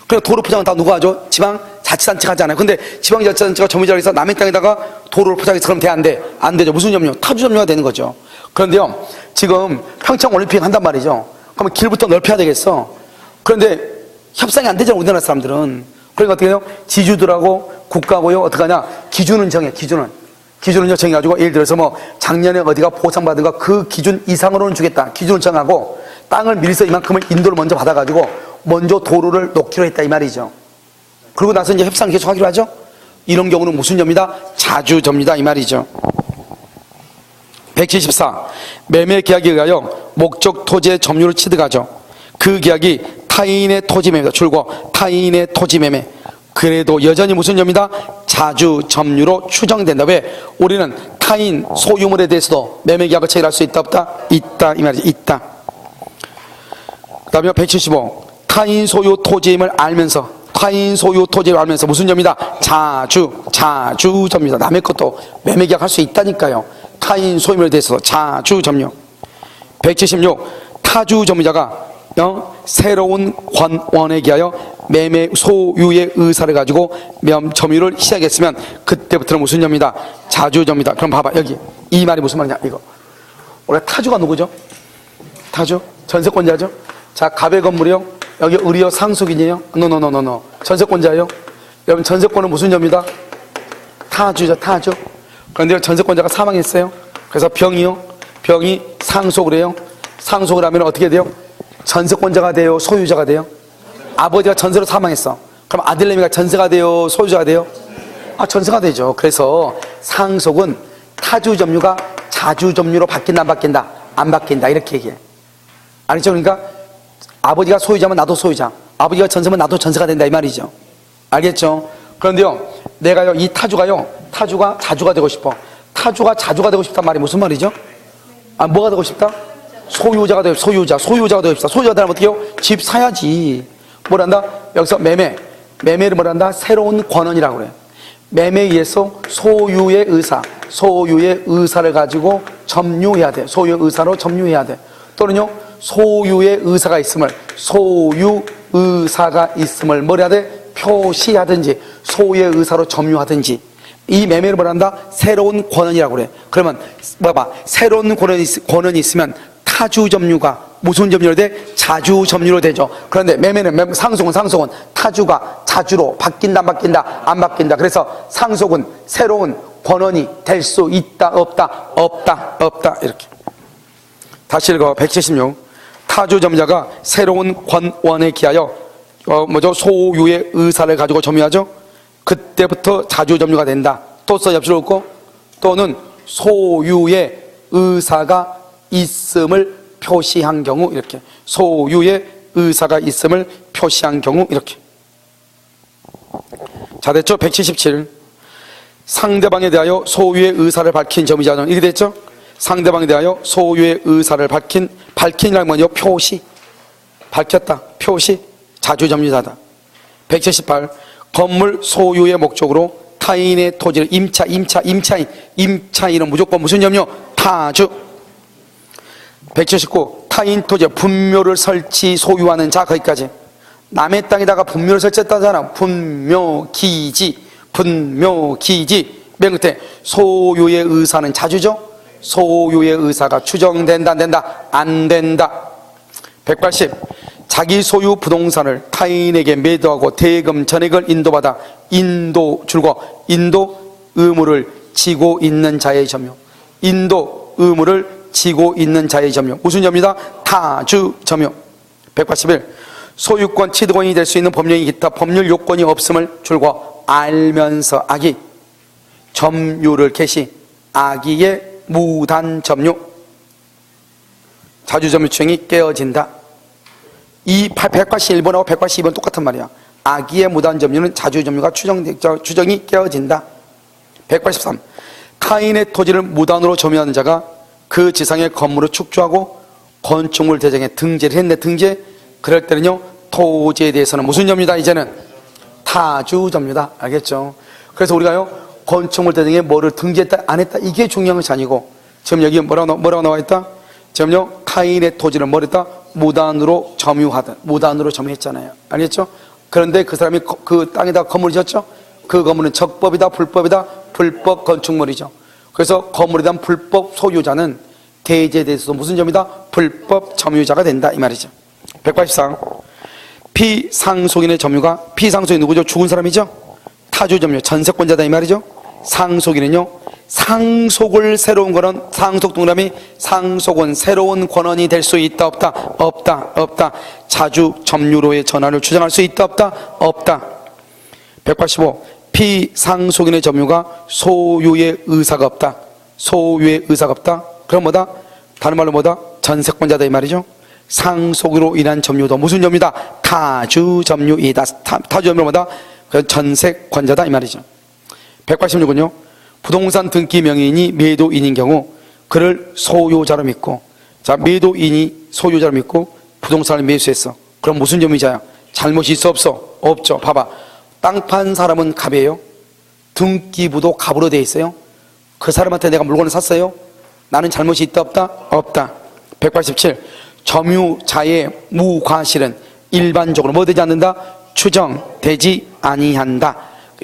그래서 도로 포장은 다 누가 하죠? 지방자치단체가 하잖아요. 근데 지방자치단체가 점유자가 있어 남의 땅에다가 도로를 포장해서 그럼 돼? 안 돼? 안 되죠. 무슨 점유? 타주점유가 되는 거죠. 그런데요, 지금 평창올림픽 한단 말이죠. 그러면 길부터 넓혀야 되겠어. 그런데 협상이 안 되잖아, 우리나라 사람들은. 그러니까 어떻게 해요? 지주들하고 국가하고요, 어떻게 하냐? 기준은 정해, 기준은요, 정해가지고, 예를 들어서 뭐, 작년에 어디가 보상받은 거 그 기준 이상으로는 주겠다. 기준을 정하고, 땅을 밀서 이만큼을 인도를 먼저 받아가지고, 먼저 도로를 놓기로 했다, 이 말이죠. 그리고 나서 이제 협상 계속 하기로 하죠? 이런 경우는 무슨 점이다? 자주점이다, 이 말이죠. 174. 매매 계약에 의하여 목적 토지의 점유를 취득하죠. 그 계약이 타인의 토지 매매다. 줄고 타인의 토지 매매. 그래도 여전히 무슨 점이다? 자주 점유로 추정된다. 왜? 우리는 타인 소유물에 대해서도 매매 계약을 체결할 수 있다, 없다? 있다, 이 말이지. 있다. 그 다음에 175. 타인 소유 토지임을 알면서 무슨 점이다? 자주 점유다. 남의 것도 매매 계약할 수 있다니까요. 타인 소유물에 대해서 자주 점유. 176. 타주 점유자가 새로운 권원에 기하여 매매 소유의 의사를 가지고 점유를 시작했으면 그때부터는 무슨 점이다? 자주 점유다. 그럼 봐봐, 여기 이 말이 무슨 말이냐, 이거. 원래 타주가 누구죠? 타주? 전세권자죠? 자, 갑의 건물이요, 여기 을이요, 상속인이에요? 노. 전세권자예요. 여러분, 전세권은 무슨 점이다? 타주죠, 타주. 그런데 전세권자가 사망했어요. 그래서 병이 상속을 해요. 상속을 하면 어떻게 돼요? 전세권자가 돼요, 소유자가 돼요? 아버지가 전세로 사망했어. 그럼 아들내미가 전세가 돼요, 소유자가 돼요? 전세가 되죠. 그래서 상속은 타주 점유가 자주 점유로 바뀐다, 안 바뀐다? 안 바뀐다, 이렇게 얘기해. 알겠죠? 그러니까 아버지가 소유자면 나도 소유자, 아버지가 전세면 나도 전세가 된다, 이 말이죠. 알겠죠? 그런데요, 내가요, 이 타주가 자주가 되고 싶어. 타주가 자주가 되고 싶단 말이 무슨 말이죠? 뭐가 되고 싶다? 소유자가 되고, 소유자가 되고 싶다. 소유자가 되려면 어떻게 해요? 집 사야지. 뭐란다? 여기서 매매를 뭐란다? 새로운 권한이라고 그래요. 매매에 의해서 소유의 의사를 가지고 점유해야 돼. 소유의 의사로 점유해야 돼. 또는요, 소유의 의사가 있음을 뭘 해야 돼? 표시하든지 소유의 의사로 점유하든지. 이 매매를 뭐란다? 새로운 권한이라고 그래. 그러면 봐봐, 새로운 권한이 있으면 타주 점유가 무슨 점유로 돼? 자주 점유로 되죠. 그런데 매매는 상속은 타주가 자주로 바뀐다 안 바뀐다? 안 바뀐다. 그래서 상속은 새로운 권원이 될 수 있다 없다? 없다 이렇게. 다시 읽어. 176. 타주 점유자가 새로운 권원에 기하여 소유의 의사를 가지고 점유하죠. 그때부터 자주 점유가 된다. 또 써 옆줄 긋고 또는 소유의 의사가 있음을 표시한 경우 이렇게. 소유의 의사가 있음을 표시한 경우 이렇게. 자, 됐죠? 177. 상대방에 대하여 소유의 의사를 밝힌 점유자는 이렇게 됐죠? 상대방에 대하여 소유의 의사를 밝힌이라는 뭐죠? 표시. 밝혔다. 표시. 자주 점유자다. 178. 건물 소유의 목적으로 타인의 토지를 임차인은 무조건 무슨 점유? 타주. 179. 타인 토지에 분묘를 설치 소유하는 자. 거기까지. 남의 땅에다가 분묘를 설치했다잖아. 분묘기지. 맨 끝에 소유의 의사는 자주죠. 소유의 의사가 추정된다 안 된다? 안 된다. 180. 자기 소유 부동산을 타인에게 매도하고 대금 전액을 인도받아 인도 의무를 지고 있는 자의 점유. 인도 의무를 지고 있는 자의 점유. 무슨 점유다? 타주 점유. 181. 소유권 취득원이 될 수 있는 법령이 기타 법률 요건이 없음을 줄고 알면서 악의 점유를 개시. 악의의 무단 점유. 자주 점유 추정이 깨어진다. 이 181번하고 182번 똑같은 말이야. 악의의 무단 점유는 자주 점유가 추정이 깨어진다. 183. 타인의 토지를 무단으로 점유하는 자가 그 지상의 건물을 축조하고 건축물 대장에 등재를 했네. 등재. 그럴 때는요 토지에 대해서는 무슨 점유다? 이제는 타주 점유다. 알겠죠? 그래서 우리가요 건축물 대장에 뭐를 등재했다 안 했다 이게 중요한 것이 아니고 지금 여기 뭐라고 나와 있다? 지금요 타인의 토지를 뭐랬다? 무단으로 점유하다. 무단으로 점유했잖아요. 알겠죠? 그런데 그 사람이 그 땅에다 건물을 지었죠? 그 건물은 적법이다 불법이다? 불법 건축물이죠. 그래서 건물에 대한 불법 소유자는 대지에 대해서도 무슨 점이다? 불법 점유자가 된다 이 말이죠. 184. 피상속인의 점유가 피상속인 누구죠? 죽은 사람이죠? 타주 점유 전세권자다 이 말이죠. 상속인은요 상속을 새로운 권원 상속 동그라미 상속은 새로운 권원이 될 수 있다 없다? 없다. 자주 점유로의 전환을 주장할 수 있다 없다? 없다. 185. 피상속인의 점유가 소유의 의사가 없다. 소유의 의사가 없다. 그럼 뭐다? 다른 말로 뭐다? 전세권자다 이 말이죠. 상속으로 인한 점유도 무슨 점유다? 타주 점유이다. 타주 점유는 뭐다? 전세권자다 이 말이죠. 186은요 부동산 등기 명의인이 매도인인 경우 그를 소유자로 믿고, 자 매도인이 소유자로 믿고 부동산을 매수했어. 그럼 무슨 점유자야? 잘못이 있어 없어? 없죠. 봐봐. 땅 판 사람은 갑이에요. 등기부도 갑으로 돼 있어요. 그 사람한테 내가 물건을 샀어요. 나는 잘못이 있다 없다? 없다. 187. 점유자의 무과실은 일반적으로 뭐 되지 않는다? 추정되지 아니한다.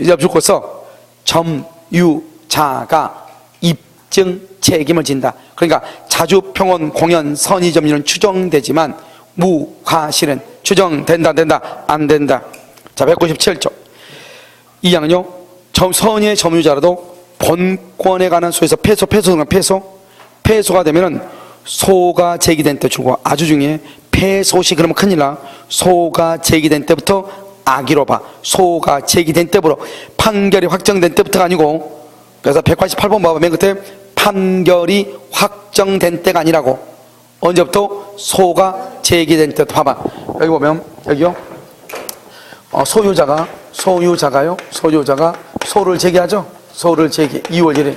옆줄 긋어서 점유자가 입증 책임을 진다. 그러니까 자주평온 공연 선의점유는 추정되지만 무과실은 추정된다 안 된다. 자 197조 이 양은요 선의의 점유자라도 본권에 관한 소에서 패소가 되면은 소가 제기된 때 주고 아주 중요해. 패소시 그러면 큰일 나. 소가 제기된 때부터 악의로 봐. 소가 제기된 때부터 판결이 확정된 때부터가 아니고. 그래서 188번 봐봐. 맨 끝에 판결이 확정된 때가 아니라고. 언제부터? 소가 제기된 때부터. 봐봐. 여기 보면 여기요 소유자가 소를 제기하죠. 소를 제기 2월 1일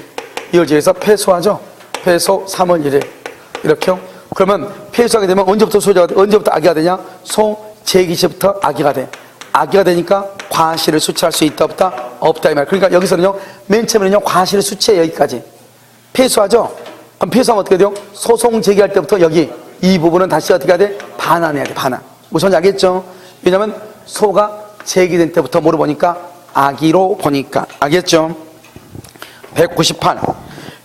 2월 1일에서 패소하죠. 패소 3월 1일 이렇게요. 그러면 패소하게 되면 언제부터 소유자가 돼? 언제부터 악의가 되냐? 소 제기 시부터 악의가 돼. 악의가 되니까 과실을 수취할 수 있다 없다? 없다 이 말. 그러니까 여기서는요 맨 처음에는요 과실을 수취해. 여기까지 패소하죠. 그럼 패소하면 어떻게 돼요? 소송 제기할 때부터 여기 이 부분은 다시 어떻게 해야 돼? 반환해야 돼. 반환. 무슨 말인지 알겠죠? 왜냐면 소가 제기된 때부터 뭐로 보니까? 악의로 보니까. 알겠죠? 198.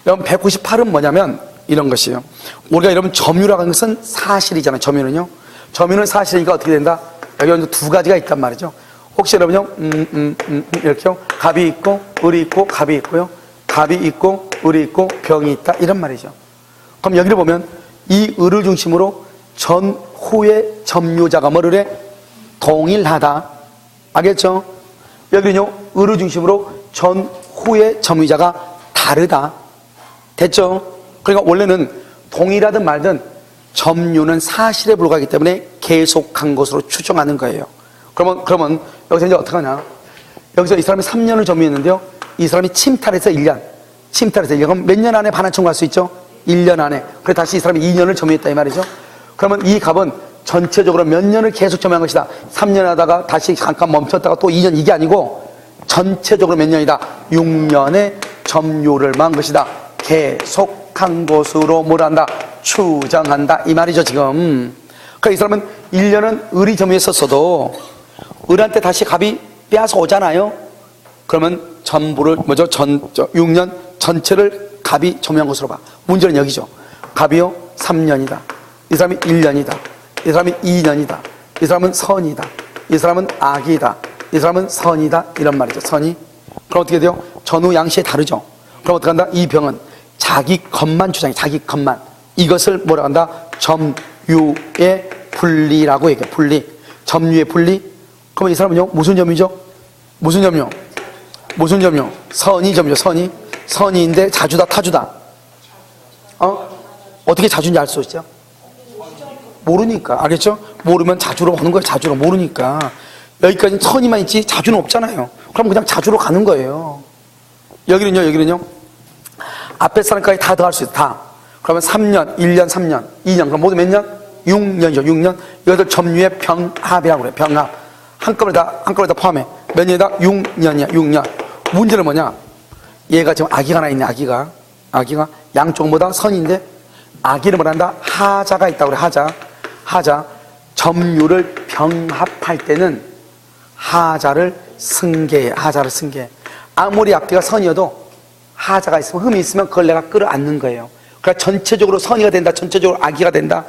여러분 198은 뭐냐면 이런 것이에요. 우리가 여러분 점유라는 것은 사실이잖아요. 점유는요. 점유는 사실이니까 어떻게 된다? 여기 두 가지가 있단 말이죠. 혹시 여러분요, 이렇게요. 갑이 있고, 을이 있고, 갑이 있고요. 갑이 있고, 을이 있고, 병이 있다. 이런 말이죠. 그럼 여기를 보면 이 을을 중심으로 전후의 점유자가 뭐를 해? 동일하다. 알겠죠? 여기는요, 을을 중심으로 전후의 점유자가 다르다. 됐죠? 그러니까 원래는 동일하든 말든 점유는 사실에 불과하기 때문에 계속한 것으로 추정하는 거예요. 그러면 여기서 이제 어떻게 하냐? 여기서 이 사람이 3년을 점유했는데요. 이 사람이 침탈해서 1년. 침탈해서 1년. 그럼 몇 년 안에 반환 청구할 수 있죠? 1년 안에. 그래서 다시 이 사람이 2년을 점유했다 이 말이죠. 그러면 이 갑은 전체적으로 몇 년을 계속 점유한 것이다. 3년 하다가 다시 잠깐 멈췄다가 또 2년 이게 아니고 전체적으로 몇 년이다. 6년의 점유를 만 것이다. 계속한 것으로 뭘 한다? 추정한다 이 말이죠 지금. 그러니까 이 사람은 1년은 을이 점유했었어도 을한테 다시 갑이 빼앗아 오잖아요. 그러면 전부를 6년 전체를 갑이 점유한 것으로 봐. 문제는 여기죠. 갑이요 3년이다. 이 사람이 1년이다. 이 사람이 2년이다. 이 사람은 선이다. 이 사람은 악이다. 이 사람은 선이다. 이런 말이죠. 선이. 그럼 어떻게 돼요? 전후 양시에 다르죠. 그럼 어떻게 한다? 이 병은 자기 것만 주장해. 자기 것만. 이것을 뭐라 한다? 점유의 분리라고 얘기해. 분리. 점유의 분리. 그러면 이 사람은요 무슨 점유죠? 무슨 점유? 무슨 점유? 선이 점유. 선이. 선이인데 자주다 타주다. 어떻게 자주인지 알 수 있죠? 모르니까. 알겠죠? 모르면 자주로 가는 거예요. 자주로. 모르니까. 여기까지는 선이만 있지 자주는 없잖아요. 그럼 그냥 자주로 가는 거예요. 여기는요 앞에 사람까지 다 더할 수 있어. 다. 그러면 3년, 1년, 3년, 2년. 그럼 모두 몇 년? 6년이죠. 6년. 이것을 점유의 병합이라고 그래요. 병합. 한꺼번에 다 포함해. 몇 년이다? 6년이야. 6년. 문제는 뭐냐? 얘가 지금 아기가 하나 있네. 아기가 양쪽보다 선인데 아기를 뭐란다? 하자가 있다고 그래. 하자. 점유를 병합할 때는 하자를 승계해. 아무리 앞뒤가 선이어도 하자가 있으면 흠이 있으면 그걸 내가 끌어안는 거예요. 그러니까 전체적으로 선이가 된다. 전체적으로 아기가 된다.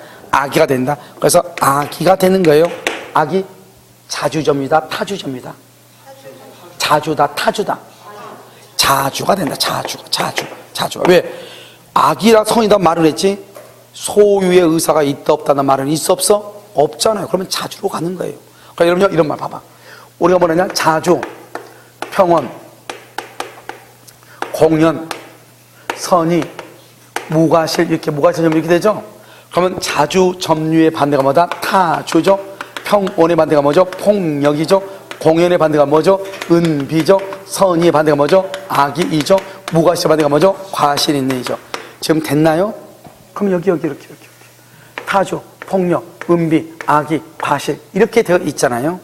그래서 아기가 되는 거예요. 아기 자주점이다. 타주점이다. 자주다. 타주다. 자주가 된다. 자주가. 왜? 악이라 선이다 말을 했지 소유의 의사가 있다 없다는 말은 있어 없어? 없잖아요. 그러면 자주로 가는 거예요. 그러니까 여러분요 이런 말 봐봐. 우리가 뭐냐면 자주, 평원, 공연, 선의, 무과실 이렇게 되죠. 그러면 자주 점유의 반대가 뭐다? 타주죠. 평온의 반대가 뭐죠? 폭력이죠. 공연의 반대가 뭐죠? 은비죠. 선의의 반대가 뭐죠? 악이죠. 무과실의 반대가 뭐죠? 과실인내이죠. 지금 됐나요? 그럼 여기 이렇게 타주, 폭력, 은비, 악이, 과실 이렇게 되어 있잖아요.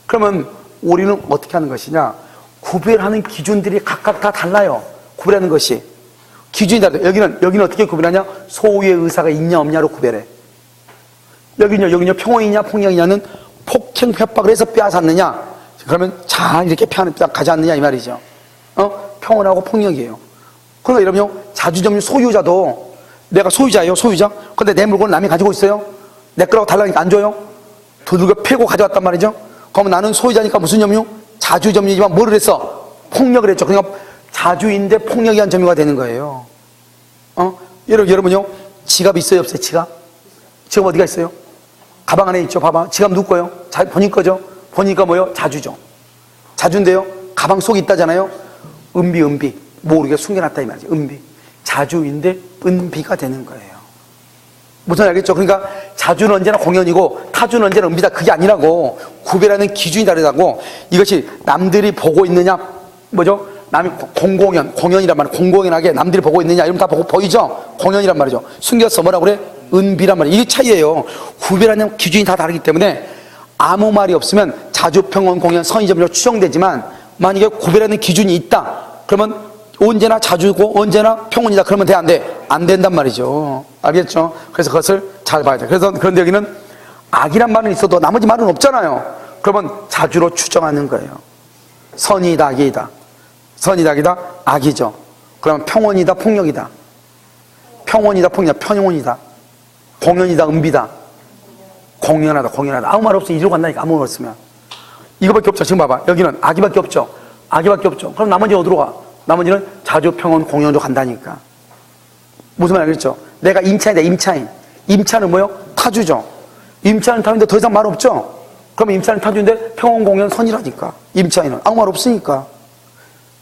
그러면 우리는 어떻게 하는 것이냐? 구별하는 기준들이 각각 다 달라요. 구별하는 것이 기준이 다르다. 여기는 어떻게 구별하냐? 소유의 의사가 있냐 없냐로 구별해. 여기는요 평온이냐 폭력이냐는 폭행 협박을 해서 빼앗았느냐? 그러면 잘 이렇게 가지 않느냐 이 말이죠. 평온하고 폭력이에요. 그러니까 여러분요 자주점유 소유자도 내가 소유자예요. 근데 내 물건을 남이 가지고 있어요. 내 거라고 달라니까 안 줘요. 두들겨 패고 가져왔단 말이죠. 그러면 나는 소유자니까 무슨 점유? 자주점유지만 뭐를 했어? 폭력을 했죠. 그러니까 자주인데 폭력이 한 점유가 되는 거예요. 여러분요 지갑 있어요 없어요? 지갑 어디가 있어요? 가방 안에 있죠. 봐봐. 지갑 누구 거요? 본인 거죠. 보니까 뭐요? 자주죠. 자주인데요 가방 속에 있다잖아요. 은비 모르게 숨겨놨다 이 말이죠. 은비. 자주인데 은비가 되는 거예요. 무슨 알겠죠? 그러니까 자주는 언제나 공연이고 타주는 언제나 은비다. 그게 아니라고. 구별하는 기준이 다르다고. 이것이 남들이 보고 있느냐 뭐죠? 남이 공연이란 말이에요. 공공연하게 남들이 보고 있느냐 이러면 다 보이죠? 공연이란 말이죠. 숨겼어. 뭐라고 그래? 은비란 말이에요. 이게 차이예요. 구별하는 기준이 다 다르기 때문에 아무 말이 없으면 자주, 평온, 공연, 선의점으로 추정되지만 만약에 구별하는 기준이 있다 그러면 언제나 자주고 언제나 평온이다 그러면 돼? 안 돼? 안 된단 말이죠. 알겠죠? 그래서 그것을 잘 봐야 돼. 그런데 여기는 악이란 말은 있어도 나머지 말은 없잖아요. 그러면 자주로 추정하는 거예요. 선이다 악이다. 악이죠. 그러면 평온이다 폭력이다. 평원이다, 평이다, 평원이다, 공연이다, 은비다, 공연하다, 공연하다. 아무 말 없으면 이리로 간다니까. 아무 말 없으면. 이거밖에 없죠. 지금 봐봐. 여기는 아기밖에 없죠. 아기밖에 없죠. 그럼 나머지는 어디로 가? 나머지는 자주, 평원, 공연으로 간다니까. 무슨 말 알겠죠? 내가 임차인이다, 임차인. 임차는 뭐요? 타주죠. 임차는 타주인데 더 이상 말 없죠? 그러면 임차는 타주인데 평원, 공연, 선이라니까. 임차인은 아무 말 없으니까.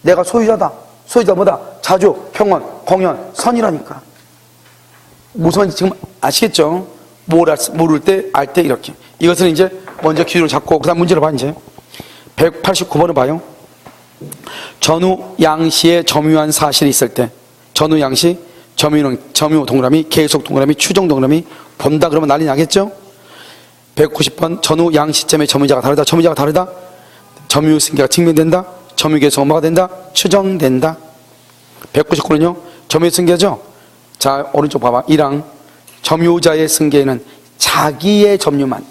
내가 소유자다. 소유자 뭐다? 자주, 평원, 공연, 선이라니까. 무슨 말인지 지금 아시겠죠? 모를 때, 알 때 이렇게. 이것은 이제 먼저 기준을 잡고 그 다음 문제를 봐. 이제 189번을 봐요. 전후 양시에 점유한 사실이 있을 때, 전후 양시, 점유 동그라미, 계속 동그라미, 추정 동그라미, 본다 그러면 난리 나겠죠? 190번 전후 양시점의 점유자가 다르다. 점유자가 다르다. 점유 승계가 증명된다. 점유 계속 뭐가 된다? 추정된다. 199는요 점유 승계죠. 자, 오른쪽 봐봐. 1항 점유자의 승계는 자기의 점유만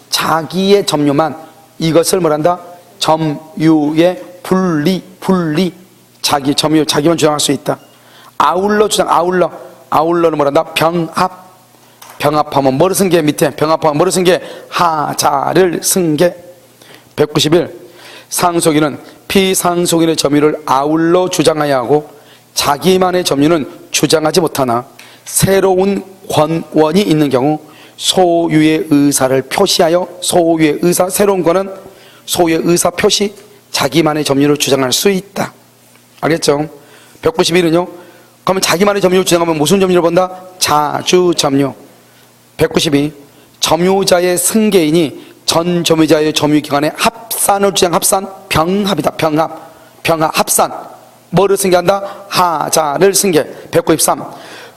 이것을 뭐란다? 점유의 분리 자기 점유 자기만 주장할 수 있다. 아울러 주장 아울러는 뭐란다? 병합하면 뭐를 승계? 밑에 병합하면 뭐를 승계? 하자를 승계. 191 상속인은 피상속인의 점유를 아울러 주장하여야 하고 자기만의 점유는 주장하지 못하나 새로운 권원이 있는 경우 소유의 의사를 표시하여 소유의 의사, 새로운 권은 소유의 의사 표시, 자기만의 점유를 주장할 수 있다. 알겠죠? 191은요 그러면 자기만의 점유를 주장하면 무슨 점유를 본다? 자주 점유. 192 점유자의 승계인이 전 점유자의 점유기간에 합산을 주장. 합산 병합이다. 병합 합산 뭐를 승계한다? 하자를 승계. 193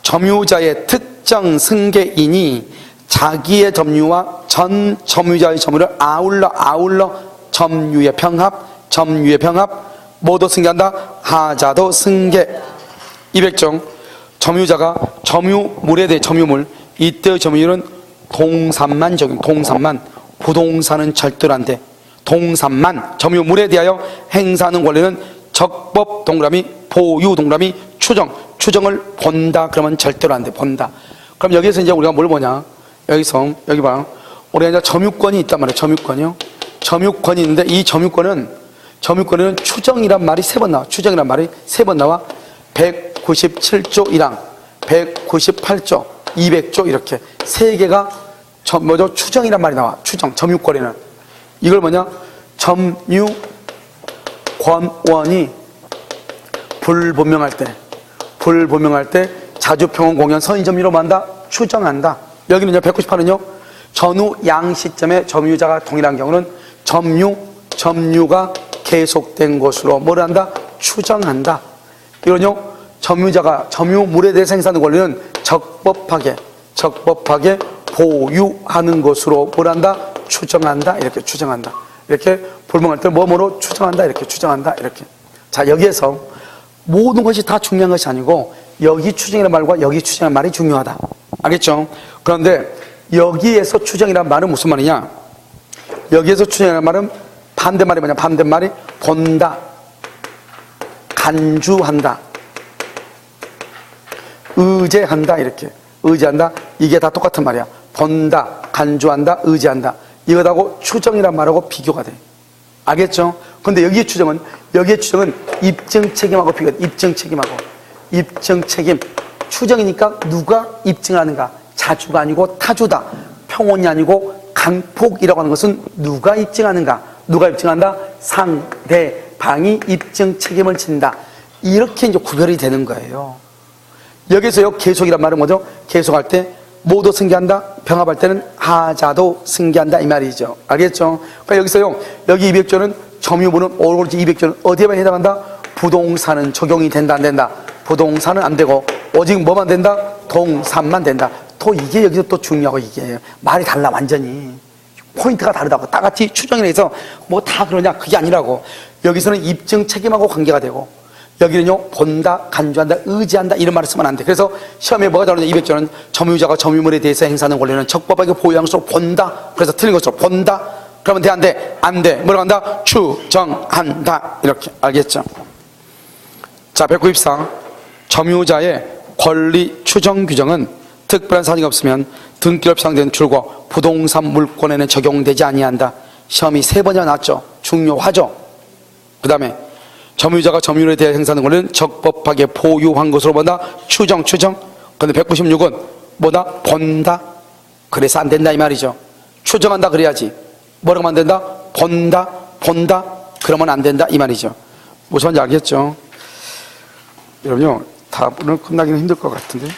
점유자의 특정 승계인이 자기의 점유와 전 점유자의 점유를 아울러 점유의 병합 뭐도 승계한다? 하자도 승계. 200종 점유자가 점유물에 대해 점유물 이때 점유율은 동산만 적용. 동산만 부동산은 절대로 안 돼. 동산만 점유물에 대하여 행사하는 권리는 적법 동그라미 보유 동그라미 추정을 본다. 그러면 절대로 안 돼. 본다. 그럼 여기서 이제 우리가 뭘 보냐? 여기서 여기 봐. 우리가 이제 점유권이 있단 말이에요. 점유권이요. 점유권이 있는데 이 점유권에는 추정이란 말이 3번 나와. 추정이란 말이 3번 나와. 197조 1항, 198조, 200조 이렇게 3개가 뭐죠? 추정이란 말이 나와. 추정, 점유권에는. 이걸 뭐냐? 점유권원이 불분명할 때 자주, 평원, 공연, 선의점유로 만다? 추정한다. 여기는요 198은요 전후 양시점의 점유자가 동일한 경우는 점유가 계속된 것으로 뭘 한다? 추정한다. 이건요 점유자가 점유물에 대해서 행사하는 권리는 적법하게 보유하는 것으로 뭘 한다? 추정한다. 이렇게 추정한다. 이렇게 불명할 때 뭐뭐로 추정한다. 이렇게 추정한다. 이렇게. 자, 여기에서 모든 것이 다 중요한 것이 아니고 여기 추정이라는 말과 여기 추정이라는 말이 중요하다. 알겠죠? 그런데 여기에서 추정이라는 말은 무슨 말이냐? 여기에서 추정이라는 말은 반대말이 뭐냐? 반대말이 본다, 간주한다, 의제한다. 이렇게 의제한다. 이게 다 똑같은 말이야. 본다, 간주한다, 의제한다. 이것하고 추정이란 말하고 비교가 돼. 알겠죠? 근데 여기의 추정은 입증 책임하고 비교가 돼. 입증 책임. 추정이니까 누가 입증하는가? 자주가 아니고 타주다. 평원이 아니고 강폭이라고 하는 것은 누가 입증하는가? 누가 입증한다? 상대방이 입증 책임을 진다. 이렇게 이제 구별이 되는 거예요. 여기서요 계속이란 말은 뭐죠? 계속할 때 모두 승계한다. 병합할 때는 하자도 승계한다 이 말이죠. 알겠죠? 그러니까 여기서요 여기 200조는 점유물은 오로지 200조는 어디에만 해당한다? 부동산은 적용이 된다 안 된다? 부동산은 안 되고 오직 뭐만 된다? 동산만 된다. 또 이게 여기서 또 중요하고 이게 말이 달라 완전히. 포인트가 다르다고. 다 같이 추정이라 해서 뭐 다 그러냐 그게 아니라고. 여기서는 입증 책임하고 관계가 되고 여기는요 본다, 간주한다, 의지한다 이런 말을 쓰면 안 돼. 그래서 시험에 뭐가 나오냐 200조는 점유자가 점유물에 대해서 행사하는 권리는 적법하게 보유하는 것으로 본다. 그래서 틀린 것으로 본다. 그러면 돼 안 돼? 안 돼. 뭐라고 한다? 추정한다. 이렇게. 알겠죠? 자 194 점유자의 권리 추정 규정은 특별한 사정이 없으면 등기로 표상된 줄과 부동산 물권에는 적용되지 아니한다. 시험이 3번이나 났죠. 중요하죠. 그 다음에 점유자가 점유에 대해 행사하는 것은 적법하게 보유한 것으로 본다. 추정. 근데 196은 뭐다? 본다. 그래서 안 된다 이 말이죠. 추정한다 그래야지. 뭐라고 안 된다? 본다. 그러면 안 된다 이 말이죠. 무슨 말인지 알겠죠? 여러분요, 다 오늘 끝나기는 힘들 것 같은데.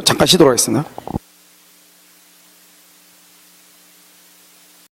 잠깐 쉬도록 하겠습니다.